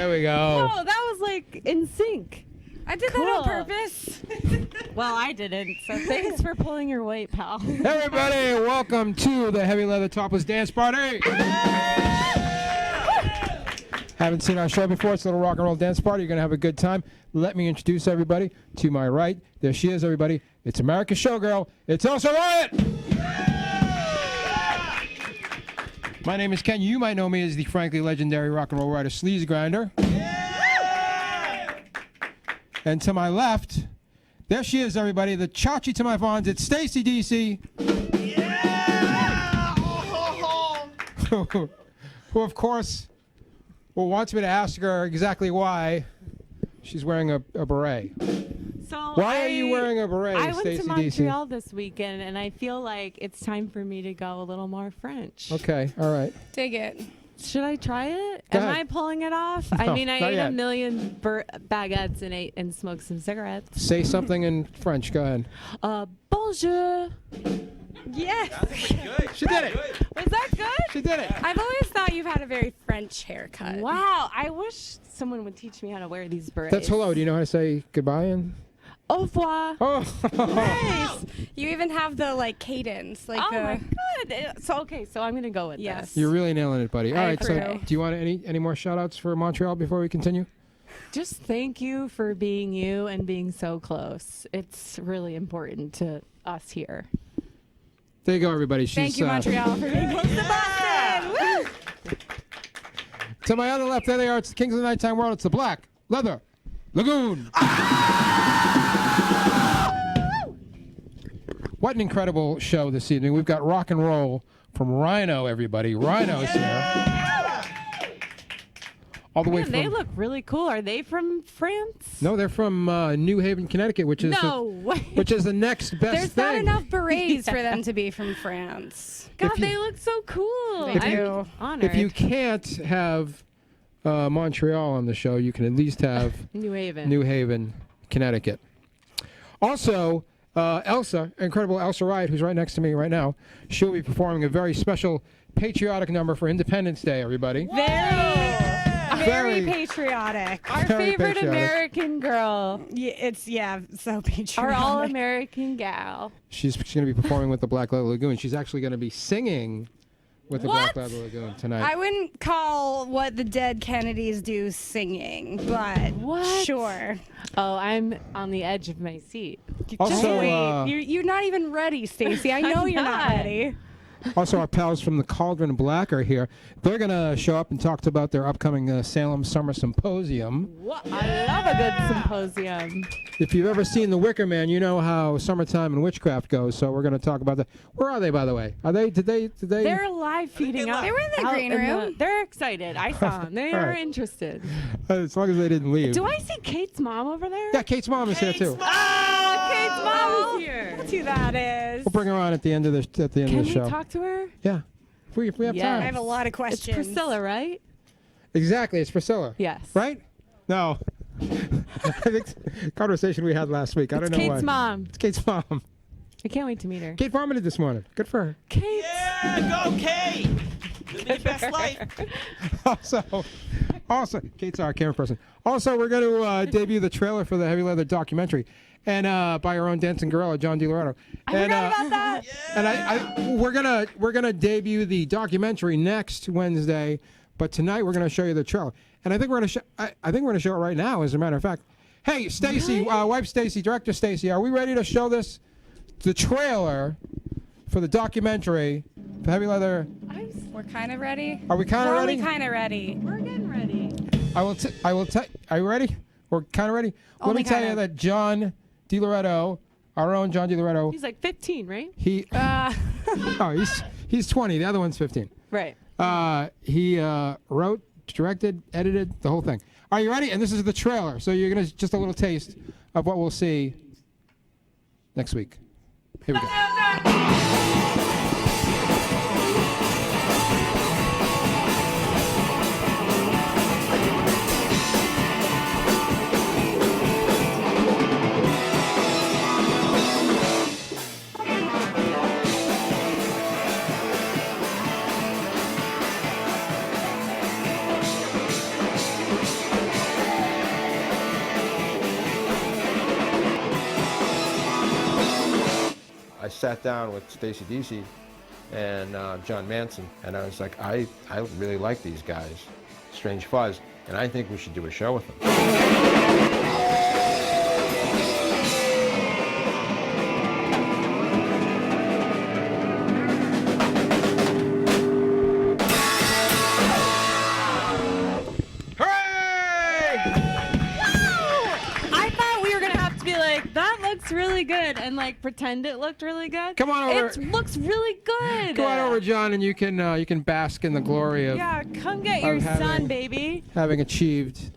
There we go. Oh, that was like in sync. I did that on purpose. Well, I didn't, so thanks for pulling your weight, pal. Everybody, welcome to the Heavy Leather Topless Dance Party. Haven't seen our show before? It's a little rock and roll dance party. You're going to have a good time. Let me introduce everybody. To my right, there she is, everybody. It's America's showgirl. It's Elsa Riot. My name is Ken. You might know me as the frankly legendary rock and roll writer Sleaze Grinder. And to my left, there she is, everybody. The Chachi to my Vons. It's Stacy DC. Yeah! Who, of course, wants me to ask her exactly why she's wearing a beret. So Why are you wearing a beret, I went Stacy to DC? Montreal this weekend, and I feel like it's time for me to go a little more French. Okay, all right. Dig it. Should I try it? Go Am ahead. I pulling it off? No, I mean, I not ate yet. a million baguettes and smoked some cigarettes. Say something in French. Go ahead. Bonjour. Yes. She did it. Was that good? She did it. I've always thought you've had a very French haircut. Wow. I wish someone would teach me how to wear these berets. That's hello. Do you know how to say goodbye in? Au revoir. Oh. Nice. You even have the cadence, Oh my god. So I'm gonna go with Yes. this. You're really nailing it, buddy. All I right. So, approve. do you want any more shout outs for Montreal before we continue? Just thank you for being you and being so close. It's really important to us here. There you go, everybody. She's, Thank you, Montreal, for being close to Boston. Woo! To my other left, there they are. It's the Kings of the Nighttime World. It's the Black Leather Lagoon. What an incredible show this evening. We've got rock and roll from Rhyno, everybody. Rhyno's here. All the way Man, from... they look really cool. Are they from France? No, they're from New Haven, Connecticut, which is way. which is the next best There's thing. not enough berets for them to be from France. God, If you- they look so cool. They I'm do. honored. If you can't have Montreal on the show, you can at least have New Haven. New Haven, Connecticut. Also, Elsa, incredible Elsa Riot, who's right next to me right now, she'll be performing a very special patriotic number for Independence Day, everybody. Very patriotic. Our Very favorite patriotic. American girl. So patriotic. Our all-American gal. She's going to be performing with the Black Leather Lagoon. She's actually going to be singing with the Black Leather Lagoon tonight. I wouldn't call what the dead Kennedys do singing, but What? sure. Oh, I'm on the edge of my seat. Also, Just wait. You're not even ready, Stacey. I know I'm you're not not. ready. Also, our pals from the Cauldron Black are here. They're going to show up and talk about their upcoming Salem Summer Symposium. What? I love a good symposium. If you've ever seen The Wicker Man, you know how summertime and witchcraft goes. So we're going to talk about that. Where are they, by the way? Are they? Did they? They're live feeding up. They were in the out green room. they're excited. I saw them. They All are right. interested. As long as they didn't leave. Do I see Kate's mom over there? Yeah, Kate's mom is here too. Kate's mom is here. That's who that is. We'll bring her on at the end of the Can the we show. talk to her? Yeah, if we have Yes. I time. have a lot of It's questions. Priscilla, right? Exactly, it's Priscilla. Yes. Right? No. I think it's a conversation we had last week. I don't know why. Kate's mom. It's Kate's mom. I can't wait to meet her. Kate vomited this morning. Good for her. Kate. Yeah, go Kate! Living your best life. Also, Kate's our camera person. Also, we're going to debut the trailer for the Heavy Leather documentary, and by our own dancing gorilla, John DiLoretto. I forgot about that. And we're gonna debut the documentary next Wednesday, but tonight we're gonna show you the trailer. And I think we're gonna show it right now. As a matter of fact, hey Stacy, wife Stacy, director Stacy, are we ready to show the trailer for the documentary for Heavy Leather? We're kind of ready. Are we kind of We're ready? only kind of ready. We're getting ready. I will tell. Are you ready? We're kind of ready. Let Only me tell you kinda. that John DiLoretto, our own John DiLoretto, He's like 15, right? he he's 20. The other one's 15. Right. He wrote, directed, edited the whole thing. Are you ready? And this is the trailer. So you're gonna just a little taste of what we'll see next week. Here we go. sat down with Stacy Deasy and John Manson, and I was like, I really like these guys, Strange Fuzz, and I think we should do a show with them. Really good and like pretend it looked really good. Come on over. It looks really good. Come on over, John, and you can bask in the glory of come get your son, baby. Having achieved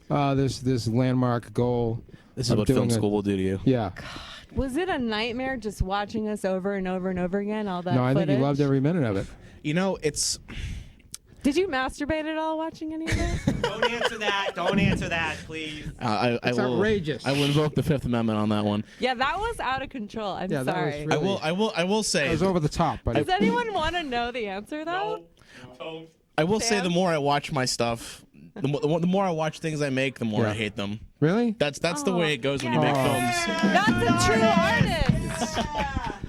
this landmark goal. This is what film school will do to you. Yeah. God, was it a nightmare just watching us over and over and over again? All that. No, I think you loved every minute of it. You know, it's. Did you masturbate at all watching any of it? Don't answer that. Don't answer that, please. It's outrageous. I will invoke the Fifth Amendment on that one. Yeah, that was out of control. I'm sorry. Really, I will say. It was over the top. But does anyone want to know the answer though? No. I will say the more I watch my stuff, the more I watch things I make, the more I hate them. Really? That's the way it goes when you make films. That's a true artist.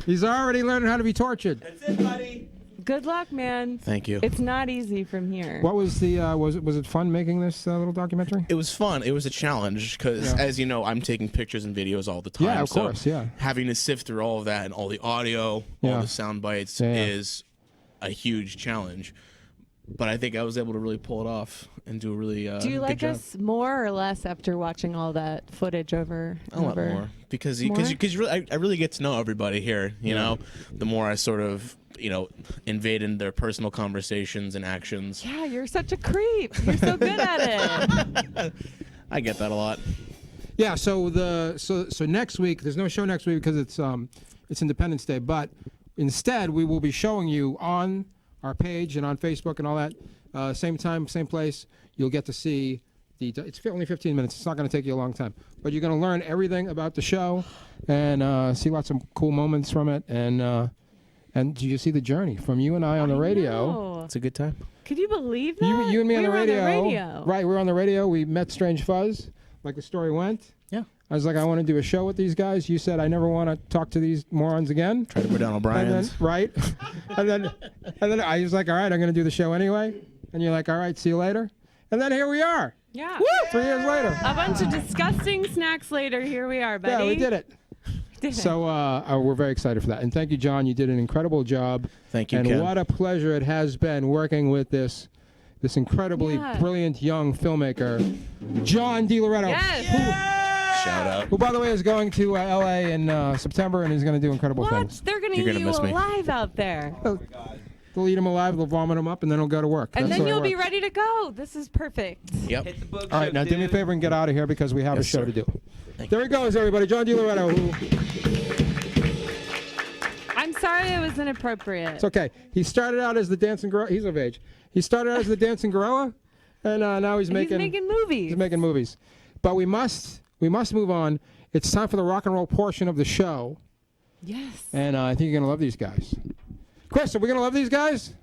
He's already learning how to be tortured. That's it, buddy. Good luck, man. Thank you. It's not easy from here. What was the was it fun making this little documentary? It was fun. It was a challenge because, as you know, I'm taking pictures and videos all the time. Yeah, of course. Yeah. Having to sift through all of that and all the audio, all the sound bites is a huge challenge. But I think I was able to really pull it off and do a really do you like good us more or less after watching all that footage over? A lot more because I really get to know everybody here. You know, the more I sort of invade in their personal conversations and actions. Yeah, you're such a creep. You're so good at it. I get that a lot. Yeah. So next week there's no show next week because it's Independence Day, but instead we will be showing you on our page and on Facebook and all that. Same time, same place. You'll get to see it's only 15 minutes. It's not going to take you a long time, but you're going to learn everything about the show and see lots of cool moments from it. And you see the journey from you and I on the radio. Know. It's a good time. Could you believe that? You and me on the radio. On the radio. Right, we were on the radio. We met Strange Fuzz, like the story went. Yeah. I was like, I want to do a show with these guys. You said, I never want to talk to these morons again. Try to put down O'Brien's. Right. and then I was like, all right, I'm going to do the show anyway. And you're like, all right, see you later. And then here we are. Yeah. Woo! 3 years later. A bunch of disgusting snacks later. Here we are, buddy. Yeah, we did it. So we're very excited for that. And thank you, John. You did an incredible job. Thank you, and Ken. What a pleasure it has been working with this incredibly brilliant young filmmaker, John DiLoretto. Yes. Shout out. Who, by the way, is going to L.A. in September, and he's going to do incredible things. They're going to eat you alive out there. They'll eat him alive, they'll vomit him up, and then he'll go to work. And That's then the way you'll it be works. ready to go. This is perfect. Yep. Hit the bookshelf, All right, now do me a favor and get out of here because we have a show to do. There he goes, everybody. John DiLoretto. I'm sorry it was inappropriate. It's okay. He started out as the dancing gorilla. He's of age. He started out as the dancing gorilla, and now he's making movies. He's making movies. But we must move on. It's time for the rock and roll portion of the show. Yes. And I think you're gonna love these guys. Chris, are we gonna love these guys?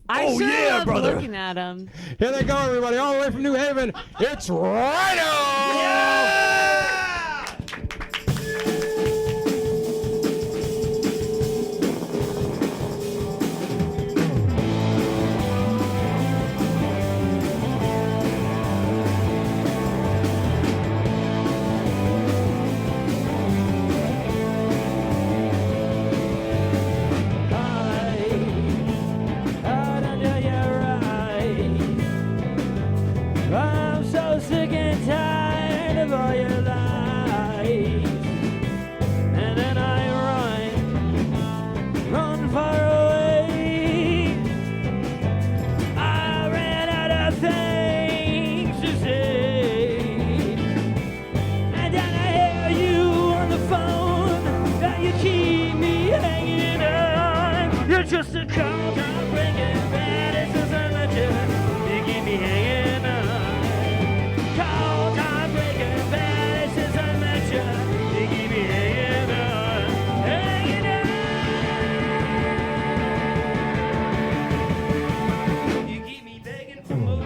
I sure love looking at them. Here they go, everybody, all the way from New Haven. It's Rhyno! Sick and tired of all your lies, and then I run far away. I ran out of things to say, and then I hear you on the phone that you keep me hanging on. You're just a Cauldron bringing medicines and legends. You keep me hanging on. Cauldron breaking vanishes and mention. You keep me hanging on, hanging on. You keep me begging for more.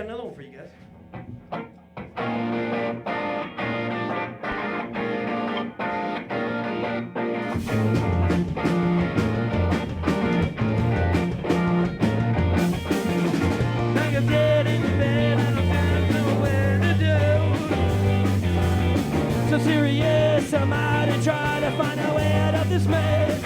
got another one for you guys. Now you're dead in bed and I don't know where to do. So serious, I might have tried to find a way out of this mess.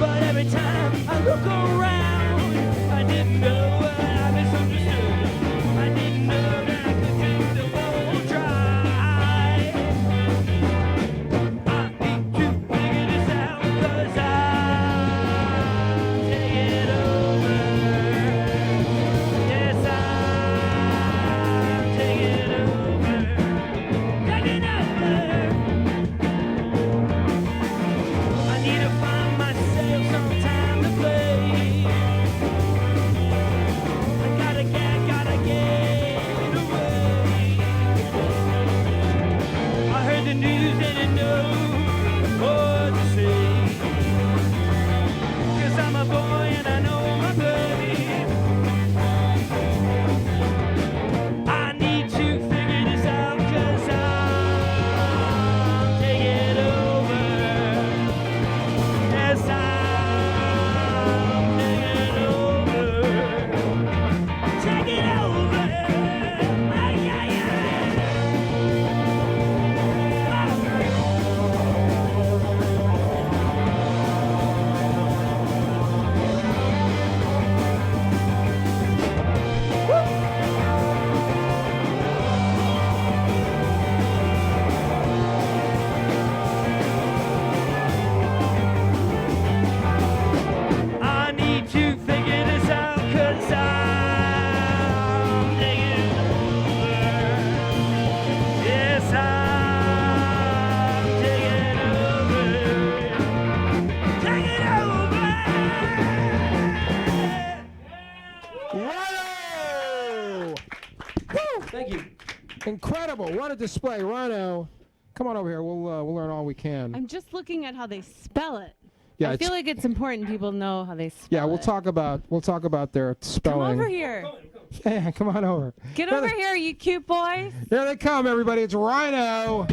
But every time I look around, I didn't know what I misunderstood. I didn't know that I could take the whole drive. I need to figure this out, 'cause I'm taking over. Yes, I'm taking over. Taking over. I need to find myself some time to play. I gotta get away. I heard the news and didn't know what to say. 'Cause I'm a boy and I know my place. I need to figure this out, 'cause I'm taking over. Yes, I'm taking over. Take it over. Ay, ay, ay. I need to figure this out, 'cause I'm taking over. Yes, I'm taking over. Taking over. Rhyno! Woo! Thank you. Incredible! What a display, Rhyno. Come on over here. We'll learn all we can. I'm just looking at how they spell it. Yeah, I it's- feel like it's important people know how they spell Yeah, it. we'll talk about their Come spelling. over here. Yeah, come on over. Get Here over they- here, you cute boys. Here they come, everybody. It's Rhyno.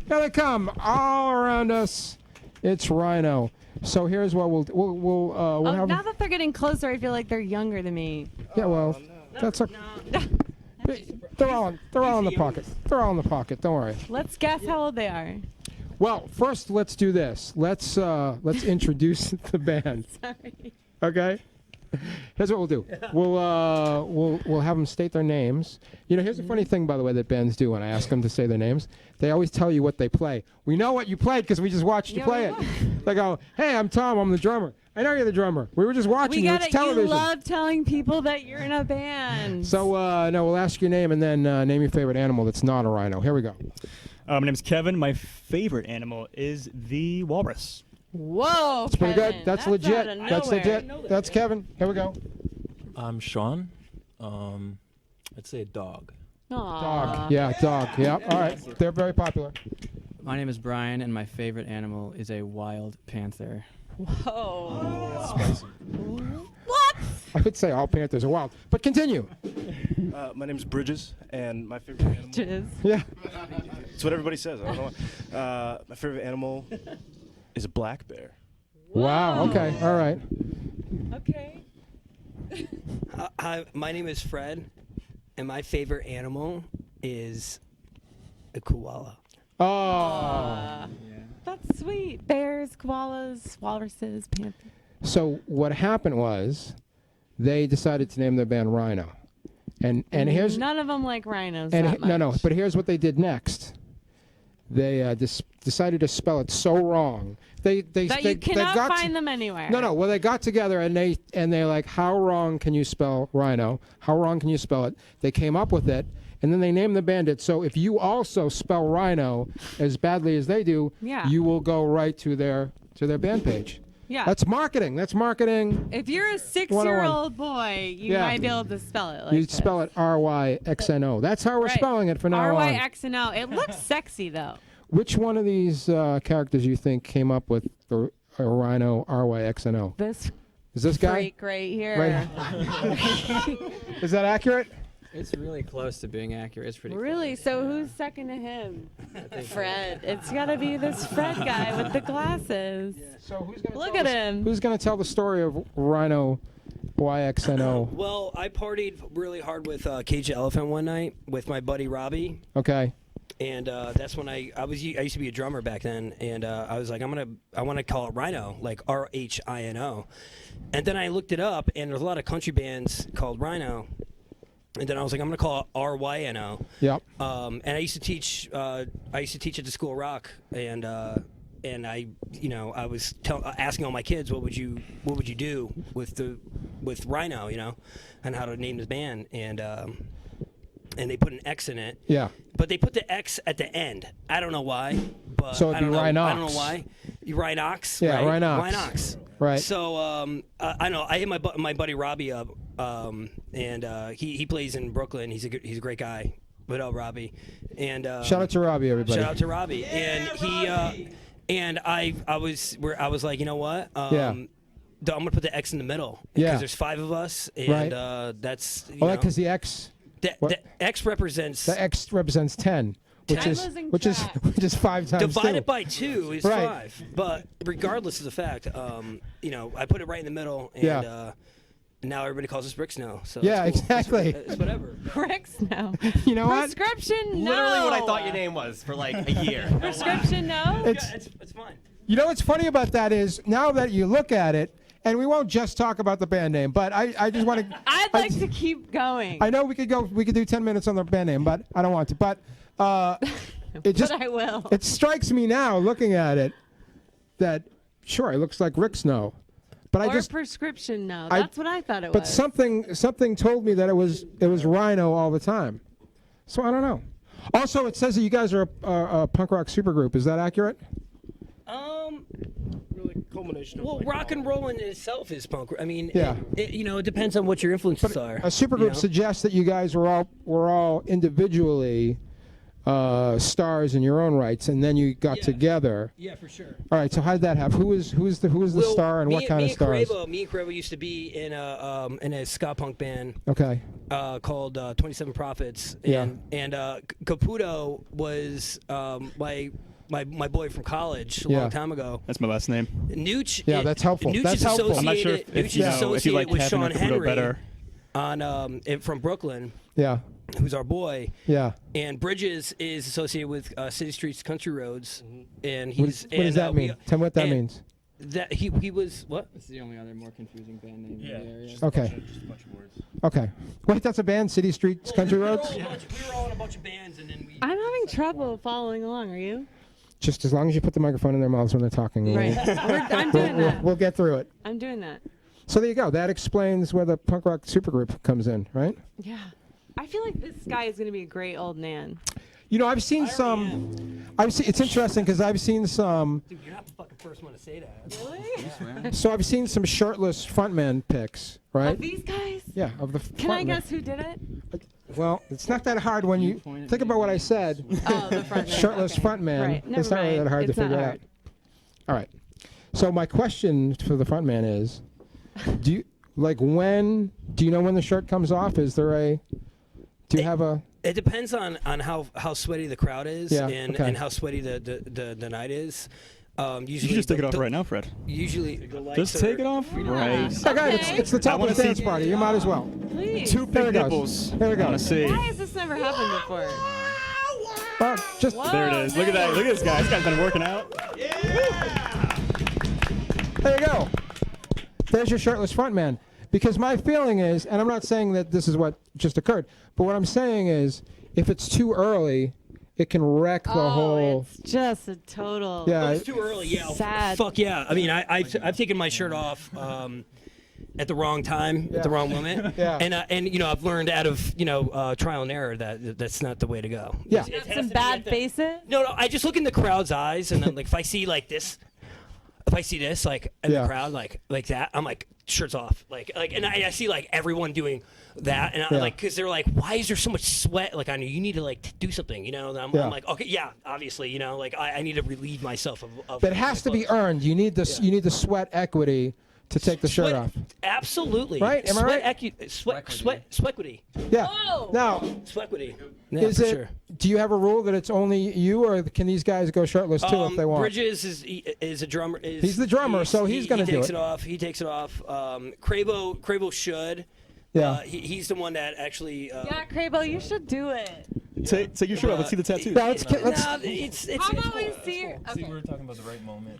Here they come, all around us. It's Rhyno. So here's what we'll Oh, have. now that they're getting closer, I feel like they're younger than me. Yeah, well, that's a. They're all in the pocket. They're all in the pocket. Don't worry. Let's guess how old they are. Well, first let's do this. Let's introduce the band. Sorry. Okay. Here's what we'll do. We'll have them state their names. You know, here's a funny thing, by the way, that bands do when I ask them to say their names. They always tell you what they play. We know what you played because we just watched you Yeah, play we it. They go, "Hey, I'm Tom. I'm the drummer. I know you're the drummer. We were just watching We you. got It's it. You television." love telling people that you're in a band. So no, we'll ask your name and then name your favorite animal that's not a rhino. Here we go. My name's Kevin. My favorite animal is the walrus. Whoa, That's pretty Kevin, good. That's out legit. of That's nowhere. legit. That's Kevin. Here we go. I'm Sean. I'd say a dog. Aw. Dog. Yeah, dog. Yeah. All right. They're very popular. My name is Brian, and my favorite animal is a wild panther. Whoa. What? I would say all panthers are wild, but continue. My name's Bridges, and my favorite animal. Jizz. Yeah. It's what everybody says. I don't know why. My favorite animal is a black bear. Wow. Okay. All right. Okay. Hi, my name is Fred, and my favorite animal is a koala. Oh. That's sweet. Bears, koalas, walruses, panthers. So what happened was, they decided to name their band Rhyno, and here's None of them like rhinos. and that no, much. but here's what they did next. They decided to spell it so wrong. They that you cannot got find them anywhere. No. Well, they got together and they're like, how wrong can you spell Rhyno? How wrong can you spell it? They came up with it, and then they named the band it. So if you also spell Rhyno as badly as they do, Yeah. you will go right to their band page. Yeah. That's marketing. That's marketing. If you're a 6-year-old boy, you Yeah. might be able to spell it like You this. spell it Ryxno. That's how we're Right. spelling it for now on. RYXNO. It looks sexy though. Which one of these characters you think came up with the Rhyno Ryxno? This Is this guy? Freak right here. Right. Is that accurate? It's really close to being accurate. It's pretty Really? So who's second to him? Fred. It's got to be this Fred guy with the glasses. So who's gonna Look at him. Who's going to tell the story of Rhyno YXNO? Well, I partied really hard with Cage the Elephant one night with my buddy Robbie. Okay. And that's when I used to be a drummer back then, and I was like, I want to call it Rhyno, like Rhino. And then I looked it up, and there's a lot of country bands called Rhyno. And then I was like, I'm gonna call it Ryno. Yep. And I used to teach. I used to teach at the School of Rock, and I, I was asking all my kids, what would you do with Rhyno, and how to name this band, and they put an X in it. Yeah. But they put the X at the end. I don't know why. But So it'd be Rhinox. Rhynox. I don't know why. Rhynox. Yeah, right? Rhynox. Rhynox. Right. So I know I hit my buddy Robbie up, and he plays in Brooklyn. He's a great guy. What up, Robbie? And Shout out to Robbie, everybody. Shout out to Robbie. And he and I was like, you know what? Yeah. I'm gonna put the X in the middle Yeah. because there's 5 of us, and that's because the X. The X represents. The X represents 10, which is 5 times divided 2. by 2 is Right. 5. But regardless of the fact, I put it right in the middle, and Yeah. now everybody calls us Ryxno. So Yeah, it's cool. exactly. It's whatever. Ryxno. You know what? Prescription, no. Literally what I thought your name was for like a year. Prescription, no. It's fine. You know what's funny about that is now that you look at it, and we won't just talk about the band name, but I just want to. I'd like to keep going. I know we could do 10 minutes on the band name, but I don't want to. But it just. But I will. It strikes me now, looking at it, that sure it looks like Ryxno, but or I just. prescription, no. That's what I thought it But was. something told me that it was Rhyno all the time, so I don't know. Also, it says that you guys are a punk rock supergroup. Is that accurate? Really culmination of Well, rock and roll in itself is punk. I mean, Yeah. it depends on what your influences are. A supergroup suggests that you guys were all individually stars in your own rights, and then you got together. Yeah, for sure. All right. So how did that happen? Who is the star, and what kind of stars? Me and Cravo used to be in a ska punk band. Okay. Called 27 Prophets. Yeah. And Caputo was my boy from college a long time ago. That's my last name. Nooch. Yeah, that's helpful. Nooch That's is helpful. I'm not sure if you like with Kevin or Sean Caputo Henry better. on from Brooklyn. Yeah. Who's our boy? Yeah. And Bridges is associated with City Streets Country Roads, and What he's. does that mean? Tell me what that means. That he was what? It's the only other more confusing band name in the area. Okay. Okay. Wait, that's a band, City Streets Country Roads? We were all in a bunch of bands, and then we. I'm having trouble following along. Are you? Just as long as you put the microphone in their mouths when they're talking. Right. I'm doing that. We'll get through it. I'm doing that. So there you go. That explains where the punk rock supergroup comes in, right? Yeah. I feel like this guy is going to be a great old man. You know, I've seen some. It's interesting because I've seen some. Dude, you're not the fucking first one to say that. Really? So I've seen some shirtless frontman pics, right? Of these guys? Yeah, of the. Can I frontmen. guess who did it? Well, it's not that hard when you think about what I said. Oh, the front man. Shirtless Okay. frontman. Right. Never It's not really mind. that hard It's to not figure hard. out. All right. So my question for the frontman is, do you when do you know when the shirt comes off? Is there a? Do you have a? It depends on how sweaty the crowd is, Yeah, and okay. and how sweaty the night is. Usually You should just take it off right now, Fred. Usually the lights Just take it off right. Hey guys, it's the I wanna Topless dance see- party. You might as well. Please. Two There it big goes. nipples. There we go. I want to see. Why has this never happened before? Well, just There it is. Look at that. Look at this guy. This guy's been working out. there you go. There's your shirtless frontman. Because my feeling is, and I'm not saying that this is what just occurred, but what I'm saying is, if it's too early, it can wreck the whole. It's just a total. Yeah. It's too early. Yeah. Sad. Fuck yeah. I mean, I've taken my shirt off at the wrong time, at the wrong moment. Yeah. And I've learned out of trial and error that that's not the way to go. Yeah. It has Some to be bad at the- faces? No, I just look in the crowd's eyes, and then like if I see like this, like in Yeah. the crowd like that, I'm like shirts off, and I see like everyone doing that, and I'm like, because they're like, why is there so much sweat? Like I know you need to like do something, and I'm like, okay, yeah, obviously, like I need to relieve myself of. But it has to be earned. You need this. You need the sweat equity to take the shirt off. Absolutely. Right? Am I right? Sweatquity. Yeah. Now, Sweatquity. Yeah, is for it? sure. Do you have a rule that it's only you, or can these guys go shirtless too if they want? Bridges is a drummer. He's the drummer, so he's going to do it. He takes it off. Cravo should. Yeah. He's the one that actually. Yeah, Crabo, you should do it. Take your shirt off. Let's see the tattoo. Yeah, let's. How about we see your? See, we were talking about the right moment.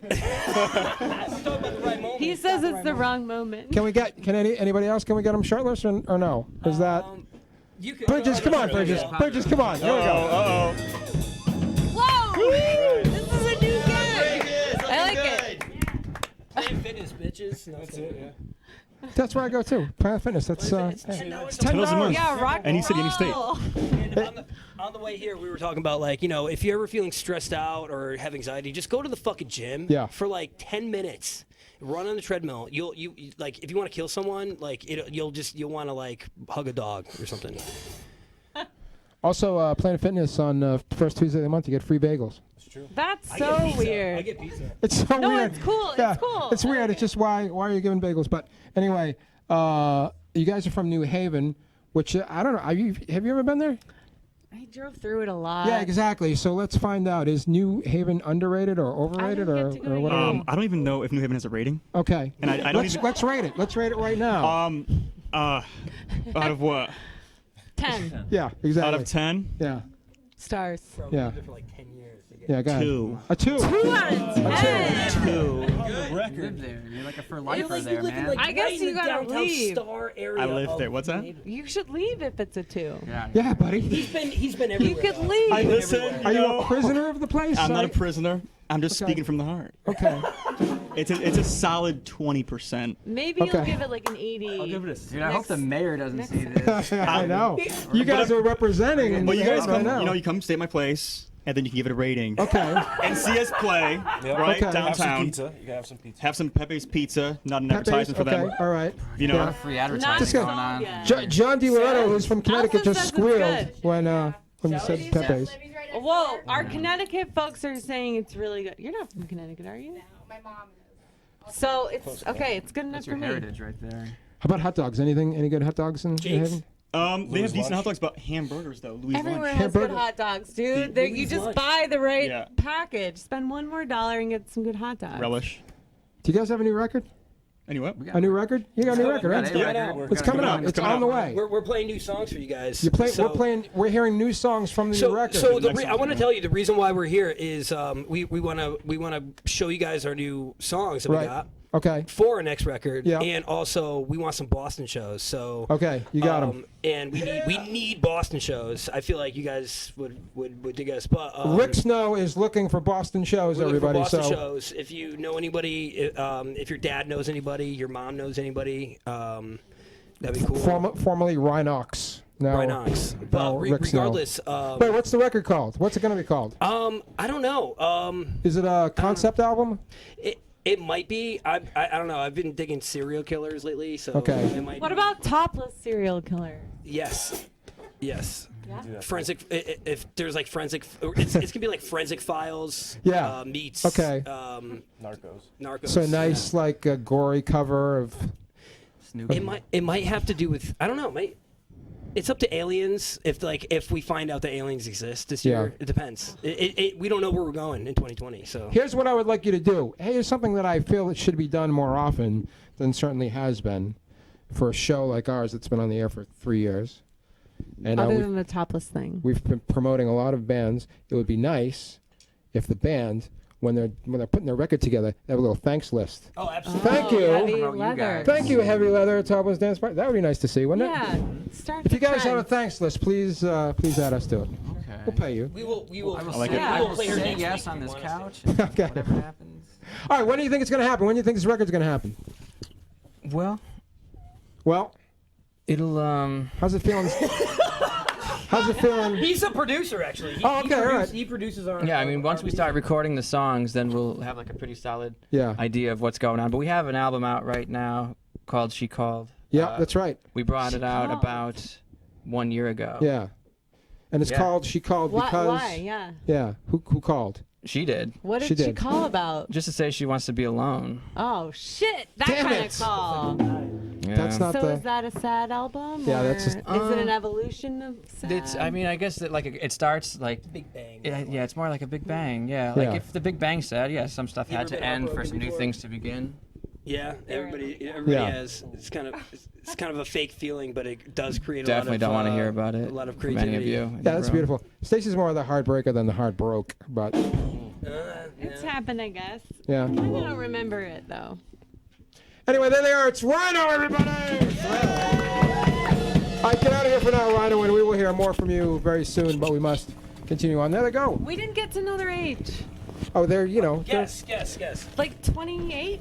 He says it's the wrong moment. Can anybody else? Can we get them shirtless or no? Is that? Bridges, come on, Bridges. Bridges, come on. Here we go. Whoa! This is a new gig. I like it. Planet Fitness, bitches. That's it. Yeah. That's where I go too. Planet Fitness. That's it's $10. Yeah, rock. Any city, any state. On the way here, we were talking about if you're ever feeling stressed out or have anxiety, just go to the fucking gym. Yeah. For like 10 minutes. Run on the treadmill. You like if you want to kill someone, you'll want to hug a dog or something. Also, Planet Fitness on first Tuesday of the month, you get free bagels. That's so weird. I get pizza. It's so No, weird. it's cool. Yeah, It's cool. It's weird. It's just why are you giving bagels? But anyway, you guys are from New Haven, which I don't know. Have you ever been there? I drove through it a lot. Yeah, exactly. So let's find out. Is New Haven underrated or overrated or what? I don't even know if New Haven has a rating. Okay. And I don't even. Let's rate it. Let's rate it right now. Out of what? 10 Yeah, exactly. Out of 10? Yeah. stars. Yeah. For like 10 years. Yeah, go ahead. 2. A 2. 2 out of 10. 2. You live there. You're like a for lifer there, man. I guess you gotta leave. Star area I live there. What's that? You should leave if it's a 2. Yeah, buddy. He's been everywhere. You could leave. Listen, Are you a prisoner of the place? I'm not a prisoner. I'm just Okay. speaking from the heart. Okay. It's a solid 20%. Maybe Okay. you'll give it like an 80. I'll give it a. Dude, I hope the mayor doesn't see this. I know. You guys are representing. Well, you guys right come. now. You come stay at my place, and then you can give it a rating. Okay. And see us play right Okay. Have some downtown. pizza. You gotta have some pizza. Have some Pepe's Pizza. Not an Pepe's? advertisement for them. Okay. All right. You know. Yeah. Free advertising Just go- going on. John DiLoretto, who's from Connecticut, Elsa just says it's squealed good. when you said Pepe's. Whoa, our Connecticut folks are saying it's really good. You're not from Connecticut, are you? No, my mom is. So it's okay. It's good enough That's for your me. heritage right there. How about hot dogs? Any good hot dogs in New Haven? They have decent hot dogs, but hamburgers though. Louis Everywhere Lunch. has good Hamburger. hot dogs, dude. You just buy the right package. Spend $1 more and get some good hot dogs. Relish. Do you guys have a new record? Anyway. A new record? You got a new record, right? It's coming out. It's on the way. We're playing new songs for you guys. We're hearing new songs from the record. So I want to tell you the reason why we're here is we want to show you guys our new songs that we got. Okay. For our next record, Yeah. and also we want some Boston shows. So okay, you got them. And we need Boston shows. I feel like you guys would dig us. But Ryxno is looking for Boston shows, we're looking for everybody. Boston So shows. If you know anybody, if your dad knows anybody, your mom knows anybody, that'd be cool. Formerly Rhynox. Now, Rhynox. now But Ryxno. regardless, wait, what's the record called? What's it going to be called? I don't know. Is it a concept album? It might be. I don't know. I've been digging serial killers lately, so Okay. it might What be. about topless serial killer? Yes. Yeah. Forensic. If there's like forensic, it's gonna be like forensic files. Yeah. Meets. Okay. Narcos. So nice, like a gory cover of. It might have to do with. I don't know. It's up to aliens. If we find out that aliens exist this year, it depends. We don't know where we're going in 2020. So Here's what I would like you to do. Hey, here's something that I feel it should be done more often than certainly has been for a show like ours that's been on the air for 3 years. And Other than the topless thing. we've been promoting a lot of bands. It would be nice if the band, when they're putting their record together, they have a little thanks list. Oh, absolutely. Thank you. Heavy leather. Thank you, Heavy Leather, Topless Dance Party. That would be nice to see, wouldn't it? Yeah. Start If you the guys have a trend. thanks list, please add us to it. Okay. We'll pay you. We will. I will like say, it. I will play her say next yes week on if this you want us couch. And Okay. Whatever happens. All right, when do you think it's going to happen? When do you think this record's going to happen? Well, Well, how's it feeling? How's it feeling? He's a producer, actually. He produces our. yeah, I mean, once we start recording the songs, then we'll have like a pretty solid Yeah. idea of what's going on. But we have an album out right now called She Called. Yeah, that's right. We brought it out about 1 year ago. Yeah. And it's Yeah. called She Called because Why? Yeah. Yeah. Who called? She did. What did She she did. call about? Just to say she wants to be alone. Oh shit! That Damn kind it. of call. Yeah. That's not So the. is that a sad album? Yeah, or that's just- is it an evolution of sad? I mean, I guess that like it starts like Big Bang. yeah, it's more like a Big Bang. Yeah, like Yeah. if the Big Bang said, yeah, some stuff You had ever to been end for heartbroken some new before? things to begin. Yeah, everybody Yeah. has. It's kind of a fake feeling, but it does create Definitely a lot of. don't want to hear about it. A lot of from creativity. any of you. in Yeah, the that's room. beautiful. Stacey's more of the heartbreaker than the heartbroke, but It's happened, I guess. yeah. I don't remember it though. Anyway, there they are. It's Rhyno, everybody. All right, get out of here for now, Rhyno, and we will hear more from you very soon. But we must continue on. There they go. We didn't get to know their age. Oh, they're they're- Guess. Like 28.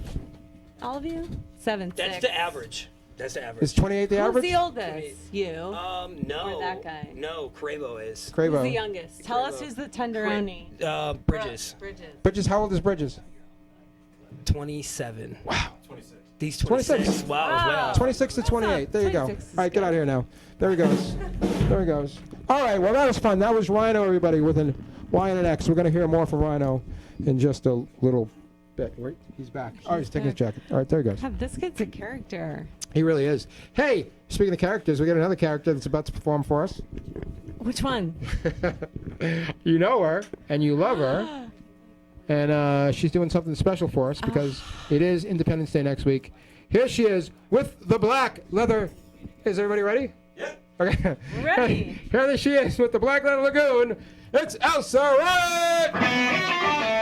All of you? 7, That's 6. the average. That's the average. Is 28 the Who's average? the oldest? You. No. Or that guy? No, Cravo is. Who's the Cravo. youngest? Tell us who's the tenderoni. Bridges. Bridges. Bridges, how old is Bridges? 27. Wow. He's 26. 26. Wow. 26 to 28. There you go. All 26 is right, get out of here now. There he goes. There he goes. All right, well, that was fun. That was Rhyno, everybody, with an Y and an X. We're going to hear more from Rhyno in just a little bit. Wait, he's back. Oh, he's taking his jacket. All right, there he goes. God, this kid's a character. He really is. Hey, speaking of characters, we got another character that's about to perform for us. Which one? You know her, and you love her. And she's doing something special for us because it is Independence Day next week. Here she is with the black leather. Is everybody ready? Yeah. Okay. Ready. Here she is with the black leather lagoon. It's Elsa Riot!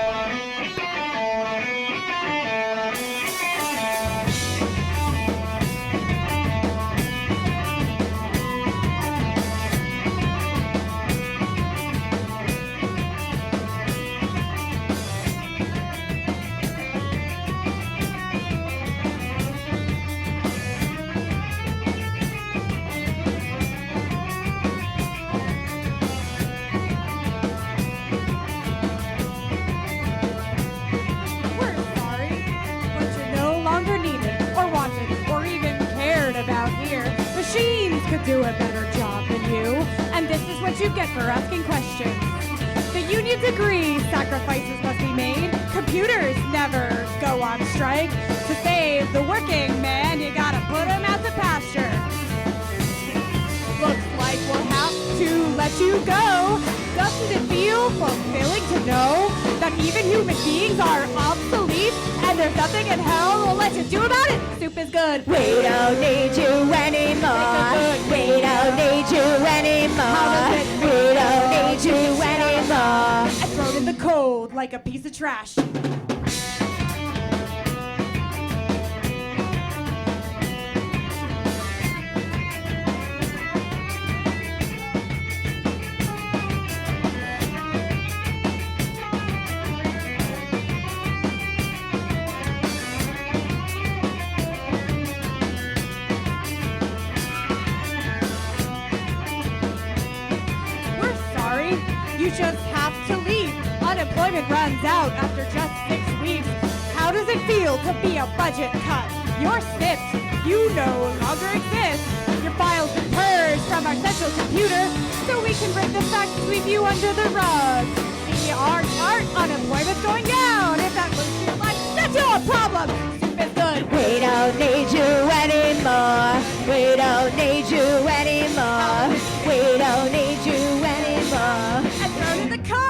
We're sorry, but you're no longer needed or wanted or even cared about here. Machines could do a better job than you, and this is what you get for asking questions. The unions agree sacrifices must be made. Computers never go on strike. To save the working man, you gotta put him out to pasture. Looks like we'll have to let you go. Doesn't it feel fulfilling to know that even human beings are obsolete and there's nothing in hell will let you do about it? Soup is good. We don't need you anymore. We don't need you anymore. We don't need you anymore. And thrown in the cold like a piece of trash. We're sorry, you just have to leave. Unemployment runs out after just 6 weeks. How does it feel to be a budget cut? You're snipped, you no longer exist. Your files been purged from our central computer, so we can bring the facts we view under the rug. See, our unemployment's going down. If that looks your life, that's your problem. Soup is good. We don't need you anymore. We don't need you anymore. We don't need you anymore. And thrown in the cold.